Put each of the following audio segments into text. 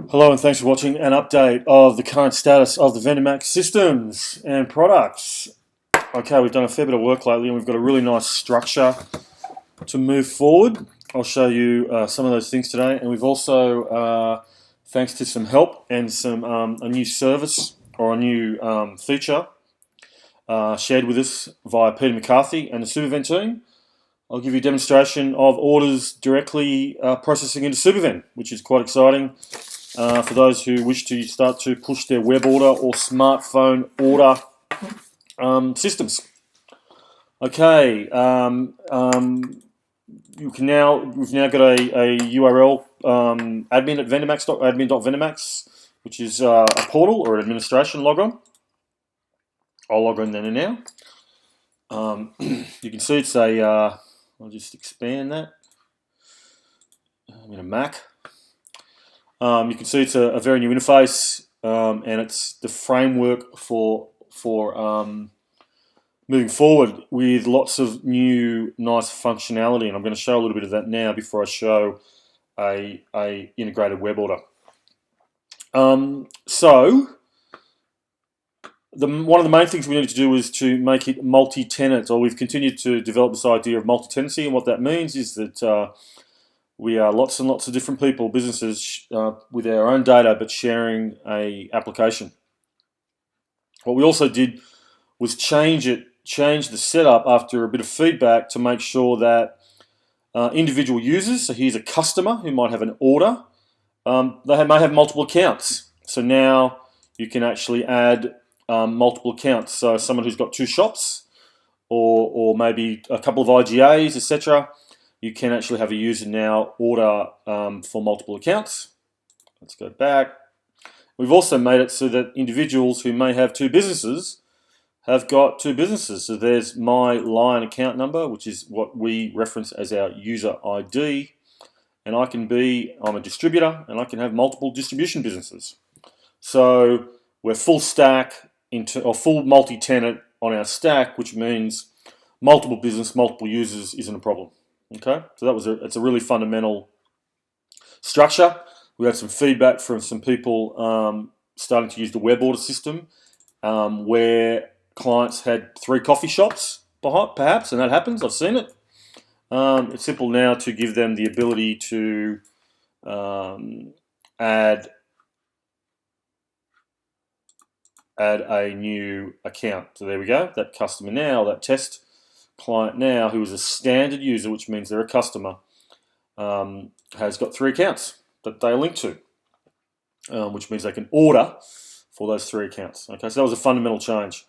Hello and thanks for watching an update of the current status of the VendorMax systems and products. Okay, we've done a fair bit of work lately and we've got a really nice structure to move forward. I'll show you some of those things today, and we've also, thanks to some help and some a new service or a new feature shared with us via Peter McCarthy and the Supervend team, I'll give you a demonstration of orders directly processing into Supervend, which is quite exciting. For those who wish to start to push their web order or smartphone order systems. Okay, we've now got a URL admin at admin.vendomax, which is a portal or an administration logon. I'll log in there now. You can see it's a. I'll just expand that. I'm in a Mac. You can see it's a very new interface, and it's the framework for moving forward with lots of new nice functionality, and I'm going to show a little bit of that now before I show a integrated web order. So one of the main things we needed to do was to make it multi-tenant, or we've continued to develop this idea of multi-tenancy, and what that means is that we are lots and lots of different people, businesses, with our own data, but sharing a application. What we also did was change the setup after a bit of feedback to make sure that individual users, so here's a customer who might have an order, they may have multiple accounts. So now you can actually add multiple accounts. So someone who's got two shops, or maybe a couple of IGAs, etc., you can actually have a user now order for multiple accounts. Let's go back. We've also made it so that individuals who may have two businesses have got two businesses. So there's my line account number, which is what we reference as our user ID. And I'm a distributor, and I can have multiple distribution businesses. So we're full stack or full multi-tenant on our stack, which means multiple business, multiple users isn't a problem. Okay, so it's a really fundamental structure. We had some feedback from some people starting to use the web order system, where clients had 3 coffee shops, perhaps, and that happens. I've seen it. It's simple now to give them the ability to add a new account. So there we go. That customer now, that test client now, who is a standard user, which means they're a customer, has got 3 accounts that they link to, which means they can order for those 3 accounts. Okay, so that was a fundamental change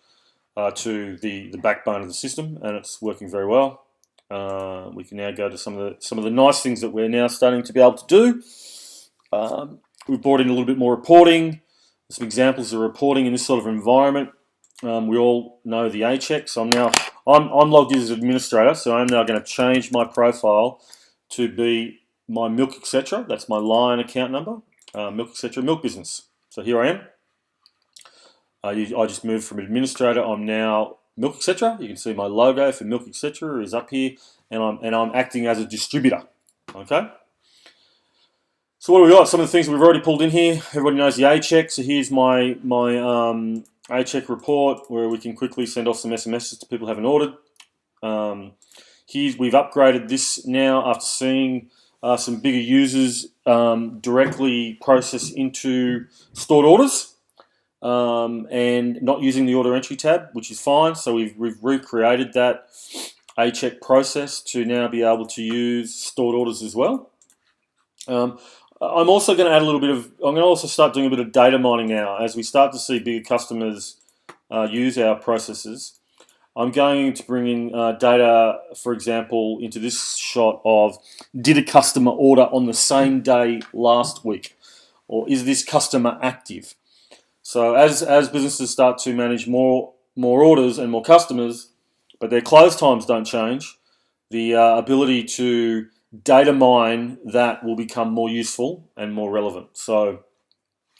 to the backbone of the system, and it's working very well. We can now go to some of the nice things that we're now starting to be able to do. We've brought in a little bit more reporting. Some examples of reporting in this sort of environment. We all know the A-check, so I'm logged in as an administrator, so I'm now going to change my profile to be my milk etc. That's my line account number, milk etc. milk business. So here I am. I just moved from administrator. I'm now milk etc. You can see my logo for milk etc. is up here, and I'm acting as a distributor. Okay. So what do we got? Some of the things we've already pulled in here. Everybody knows the A-check. So here's my A-check report, where we can quickly send off some SMSs to people who haven't ordered. We've upgraded this now after seeing some bigger users directly process into stored orders and not using the order entry tab, which is fine. So we've recreated that A-check process to now be able to use stored orders as well. I'm also going to add I'm going to also start doing a bit of data mining now as we start to see bigger customers use our processes. I'm going to bring in data, for example, into this shot of, did a customer order on the same day last week, or is this customer active? So as businesses start to manage more orders and more customers, but their close times don't change, the ability to data mine that will become more useful and more relevant. So,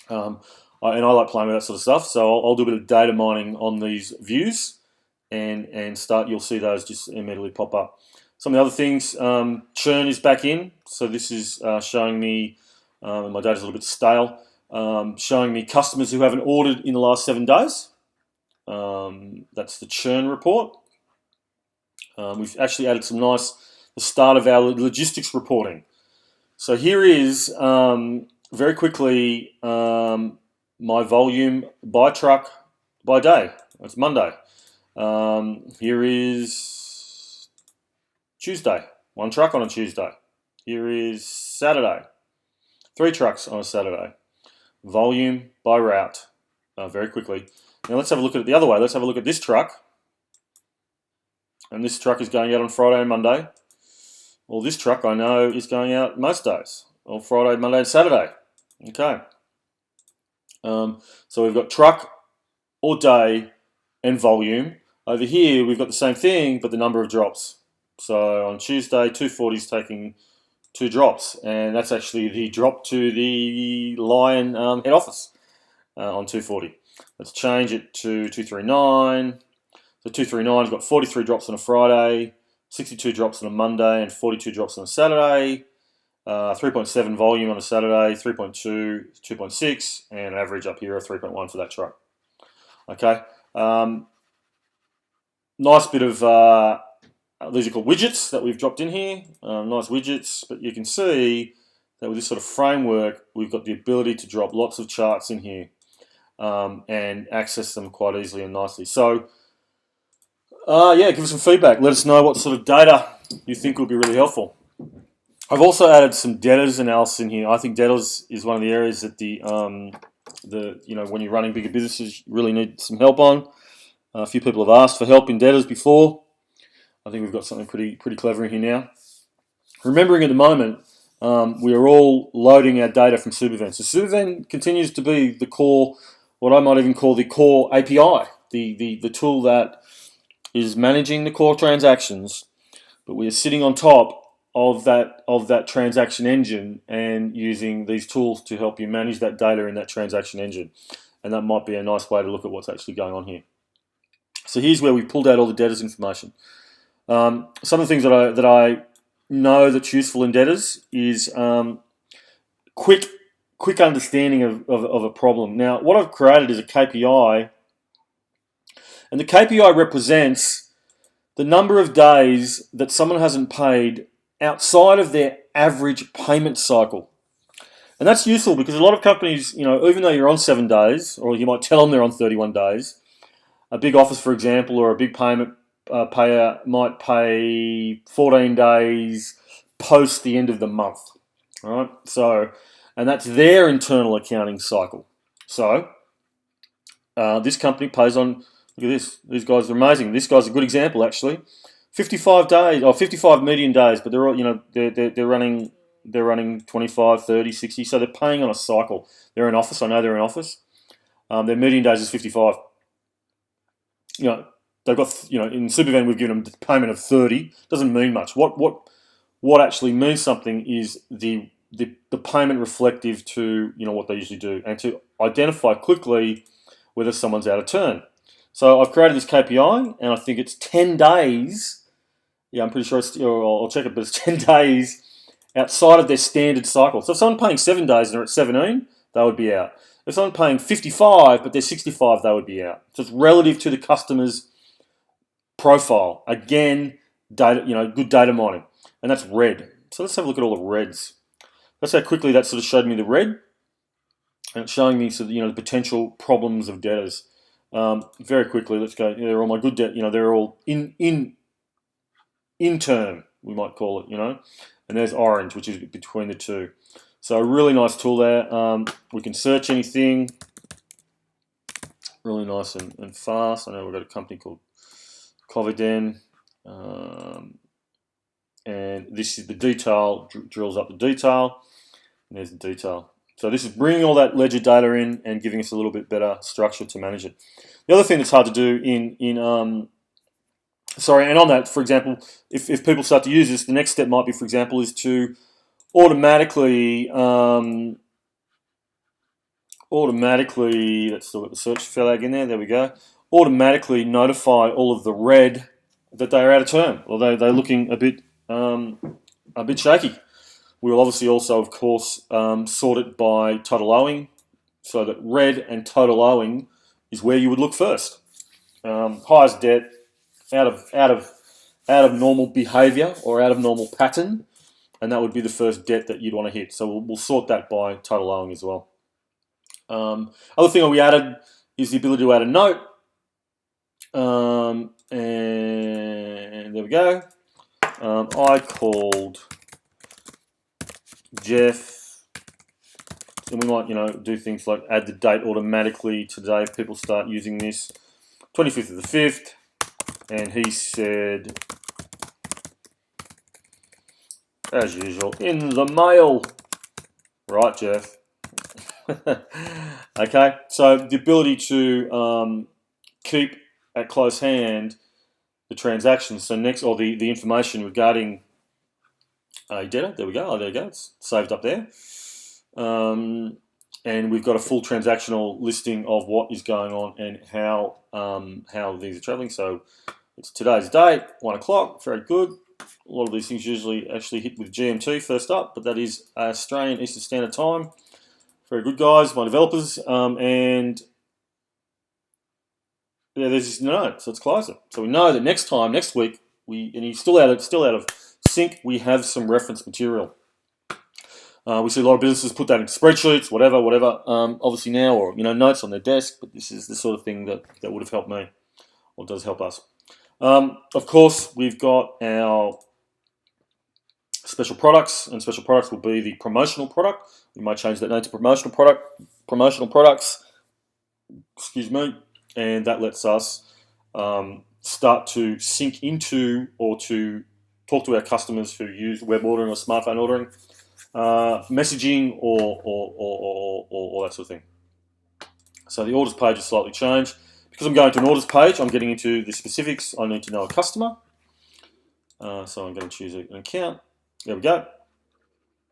and I like playing with that sort of stuff. So I'll do a bit of data mining on these views, and you'll see those just immediately pop up. Some of the other things, churn is back in. So this is showing me and my data's a little bit stale, showing me customers who haven't ordered in the last 7 days. That's the churn report. We've actually added the start of our logistics reporting. So here is, very quickly, my volume by truck by day. It's Monday. Here is Tuesday. 1 truck on a Tuesday. Here is Saturday. 3 trucks on a Saturday. Volume by route. Very quickly. Now let's have a look at it the other way. Let's have a look at this truck. And this truck is going out on Friday and Monday. Well, this truck I know is going out most days. Or Friday, Monday and Saturday. Okay. So we've got truck or day and volume. Over here we've got the same thing, but the number of drops. So on Tuesday, 240 is taking 2 drops. And that's actually the drop to the Lion head office on 240. Let's change it to 239. So 239's got 43 drops on a Friday, 62 drops on a Monday, and 42 drops on a Saturday. 3.7 volume on a Saturday, 3.2, 2.6, and an average up here of 3.1 for that truck. Okay. Nice bit of, these are called widgets that we've dropped in here. Nice widgets, but you can see that with this sort of framework, we've got the ability to drop lots of charts in here and access them quite easily and nicely. So, yeah, give us some feedback. Let us know what sort of data you think will be really helpful. I've also added some debtors analysis in here. I think debtors is one of the areas that when you're running bigger businesses, you really need some help on. A few people have asked for help in debtors before. I think we've got something pretty clever in here now. Remembering at the moment, we are all loading our data from Superven. So Superven continues to be the core, what I might even call the core API, the tool that is managing the core transactions, but we are sitting on top of that transaction engine and using these tools to help you manage that data in that transaction engine. And that might be a nice way to look at what's actually going on here. So here's where we've pulled out all the debtors information. Some of the things that I know that's useful in debtors is quick understanding of a problem. Now, what I've created is a KPI, and the KPI represents the number of days that someone hasn't paid outside of their average payment cycle. And that's useful because a lot of companies, even though you're on 7 days, or you might tell them they're on 31 days, a big office, for example, or a big payment payer might pay 14 days post the end of the month. All right? So, and that's their internal accounting cycle. So, this company pays on, look at this, these guys are amazing. This guy's a good example, actually. 55 days, or 55 median days, but they're all, they're running 25, 30, 60, so they're paying on a cycle. They're in office, I know they're in office. Their median days is 55. They've got, in Superven we've given them the payment of 30. Doesn't mean much. What actually means something is the payment reflective to, what they usually do, and to identify quickly whether someone's out of turn. So I've created this KPI, and I think it's 10 days. Yeah, I'm pretty sure I'll check it, but it's 10 days outside of their standard cycle. So if someone's paying 7 days and they're at 17, they would be out. If someone's paying 55 but they're 65, they would be out. So it's relative to the customer's profile. Again, data, good data mining, and that's red. So let's have a look at all the reds. That's how quickly that sort of showed me the red, and it's showing me the potential problems of debtors. Very quickly, let's go. They're all my good debt. They're all in term, we might call it. And there's orange, which is between the two. So a really nice tool there. We can search anything. Really nice and fast. I know we've got a company called Coviden. And this is the detail, drills up the detail. And there's the detail. So this is bringing all that ledger data in and giving us a little bit better structure to manage it. The other thing that's hard to do and on that, for example, if people start to use this, the next step might be, for example, is to automatically, let's look at the search flag in there, we go, automatically notify all of the red that they're out of term, or they're looking a bit shaky. We will obviously also, of course, sort it by total owing, so that red and total owing is where you would look first. Highest debt, out of normal behaviour or out of normal pattern, and that would be the first debt that you'd want to hit. So we'll sort that by total owing as well. Other thing that we added is the ability to add a note. And there we go. I called Jeff, and we might, do things like add the date automatically today if people start using this. 25th of the 5th, and he said, as usual, in the mail. Right, Jeff. Okay, so the ability to keep at close hand the transactions. So next, or the information regarding a debtor. There we go. Oh, there you go. It's saved up there. And we've got a full transactional listing of what is going on and how these are traveling. So it's today's date, 1 o'clock. Very good. A lot of these things usually actually hit with GMT first up, but that is Australian Eastern Standard Time. Very good, guys, my developers. And yeah, there's this note, so it's closer. So we know that next week, and he's still out of sync, we have some reference material. We see a lot of businesses put that into spreadsheets, whatever. Obviously now, or notes on their desk. But this is the sort of thing that would have helped me, or does help us. Of course, we've got our special products, and special products will be the promotional product. We might change that name to promotional products. Excuse me, and that lets us start to sync into or to talk to our customers who use web ordering or smartphone ordering. Messaging or that sort of thing. So the orders page is slightly changed. Because I'm going to an orders page, I'm getting into the specifics. I need to know a customer. So I'm going to choose an account. There we go.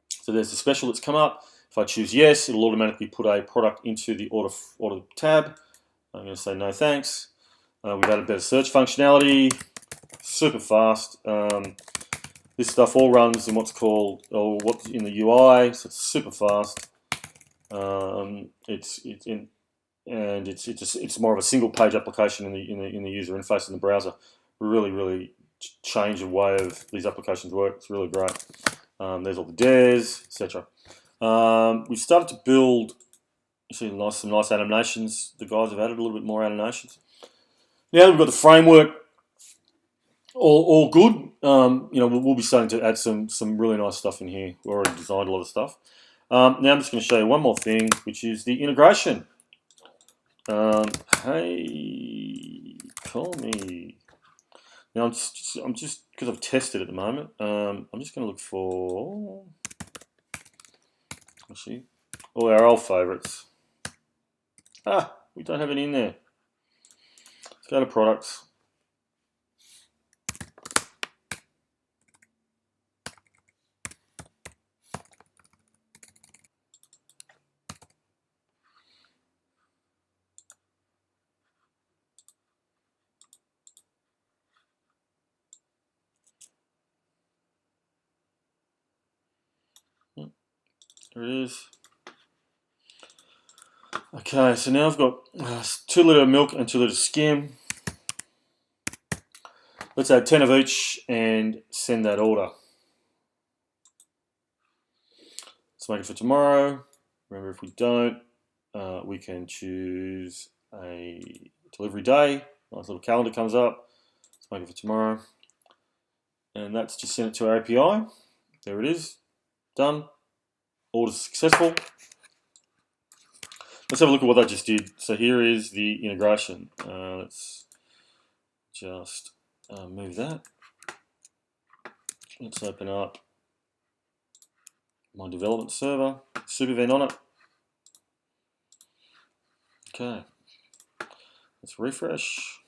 So there's the special that's come up. If I choose yes, it'll automatically put a product into the order tab. I'm going to say no thanks. We've added better search functionality. Super fast. This stuff all runs in what's called, or what's in the UI, so it's super fast. It's more of a single page application in the user interface in the browser. Really change the way of these applications work. It's really great. There's all the DAREs, etc. We've started to build. You see some nice animations. The guys have added a little bit more animations. Now that we've got the framework all good. We'll be starting to add some really nice stuff in here. We've already designed a lot of stuff. Now I'm just going to show you one more thing, which is the integration. Hey, call me. Now I'm just because I've tested at the moment. I'm just going to look for all our old favourites. We don't have any in there. Let's go to products. There it is. Okay, so now I've got 2 litre of milk and 2 litres of skim. Let's add 10 of each and send that order. Let's make it for tomorrow. Remember, if we don't, we can choose a delivery day. Nice little calendar comes up. Let's make it for tomorrow. And that's just sent it to our API. There it is. Done. Order's successful. Let's have a look at what that just did. So here is the integration. Let's just move that. Let's open up my development server, Supervent on it. Okay, let's refresh.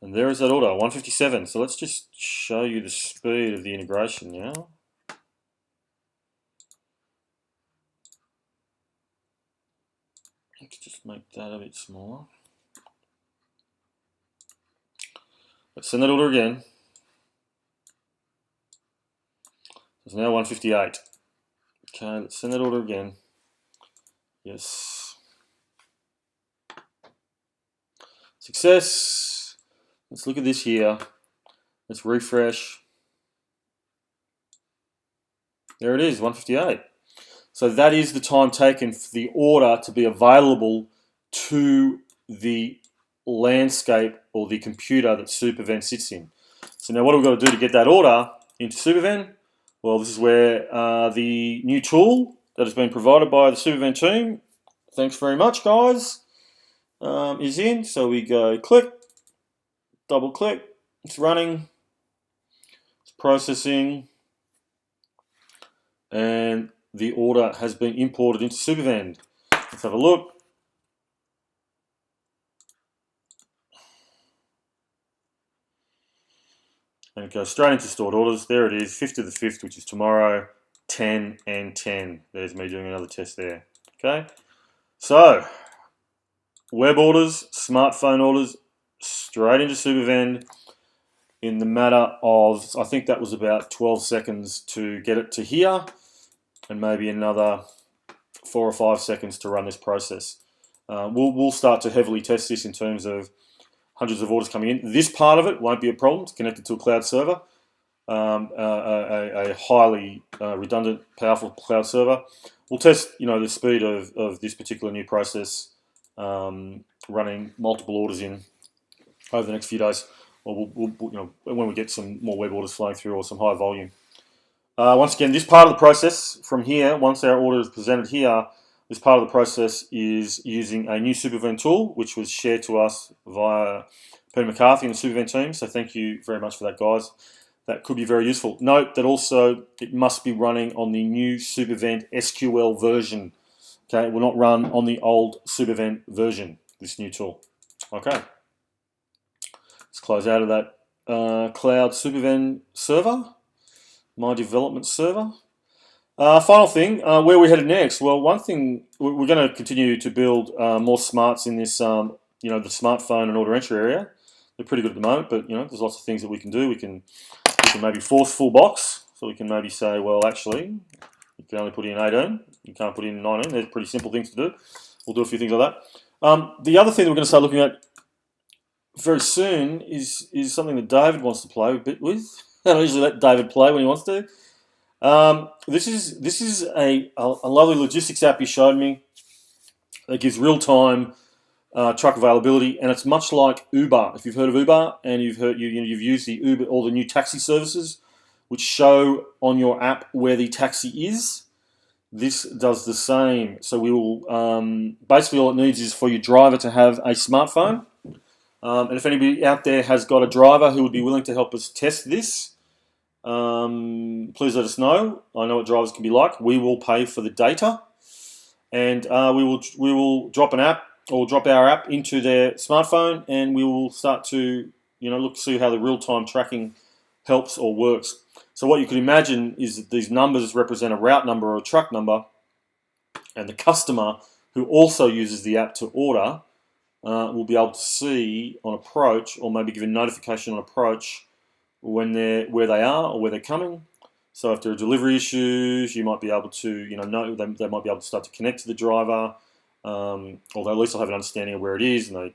And there is that order, 157. So let's just show you the speed of the integration now. Let's just make that a bit smaller. Let's send that order again. It's now 158. Okay, let's send that order again. Yes. Success. Let's look at this here. Let's refresh. There it is, 158. So that is the time taken for the order to be available to the landscape or the computer that Superven sits in. So now what have we got to do to get that order into Superven? Well, this is where the new tool that has been provided by the Superven team, thanks very much guys, is in. So we go click, double click, it's running, it's processing, and the order has been imported into Superven. Let's have a look. And it goes straight into stored orders. There it is, 5th of the 5th, which is tomorrow, 10 and 10. There's me doing another test there. Okay, so web orders, smartphone orders, straight into Superven in the matter of, I think that was about 12 seconds to get it to here, and maybe another 4 or 5 seconds to run this process. We'll start to heavily test this in terms of hundreds of orders coming in. This part of it won't be a problem. It's connected to a cloud server, a highly redundant, powerful cloud server. We'll test, the speed of this particular new process, running multiple orders in over the next few days, or when we get some more web orders flowing through or some high volume. Once again, this part of the process from here, once our order is presented here, this part of the process is using a new Superven tool, which was shared to us via Peter McCarthy and the Superven team. So thank you very much for that, guys. That could be very useful. Note that also it must be running on the new Superven SQL version. Okay, it will not run on the old Superven version, this new tool. Okay. Let's close out of that cloud Superven server, my development server. Final thing, where are we headed next? Well, one thing, we're going to continue to build more smarts in this, the smartphone and order entry area. They're pretty good at the moment, but there's lots of things that we can do. We can maybe force full box, so we can maybe say, well, actually, you can only put in 18, you can't put in 19. They're pretty simple things to do. We'll do a few things like that. The other thing that we're going to start looking at very soon is something that David wants to play a bit with. I don't usually let David play when he wants to. This is a lovely logistics app he showed me that gives real-time truck availability, and it's much like Uber. If you've heard of Uber and you've used the Uber or the new taxi services, which show on your app where the taxi is, this does the same. So we will basically all it needs is for your driver to have a smartphone, and if anybody out there has got a driver who would be willing to help us test this, please let us know. I know what drivers can be like. We will pay for the data, and we will drop an app or drop our app into their smartphone, and we will start to look to see how the real-time tracking helps or works. So what you could imagine is that these numbers represent a route number or a truck number, and the customer who also uses the app to order will be able to see on approach, or maybe give a notification on approach when where they are or where they're coming. So if there are delivery issues, you might be able to know they might be able to start to connect to the driver, or at least they'll have an understanding of where it is, and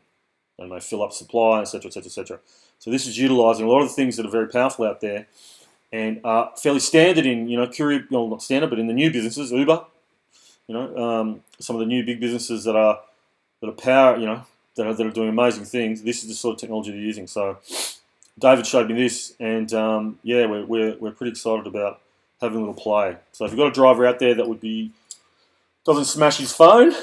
they may fill up supply, etc., etc., etc. So this is utilising a lot of the things that are very powerful out there and are fairly standard in courier, well, not standard, but in the new businesses, Uber, some of the new big businesses that are that are doing amazing things. This is the sort of technology they're using. So David showed me this, and yeah, we're pretty excited about having a little play. So if you've got a driver out there that doesn't smash his phone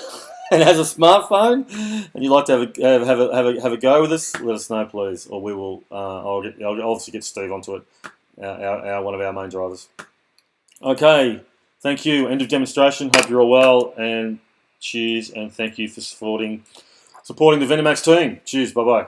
and has a smartphone, and you'd like to have a go with us, let us know, please, or we will. I'll obviously get Steve onto it, one of our main drivers. Okay, thank you. End of demonstration. Hope you're all well, and cheers, and thank you for supporting the VeniMax team. Cheers. Bye bye.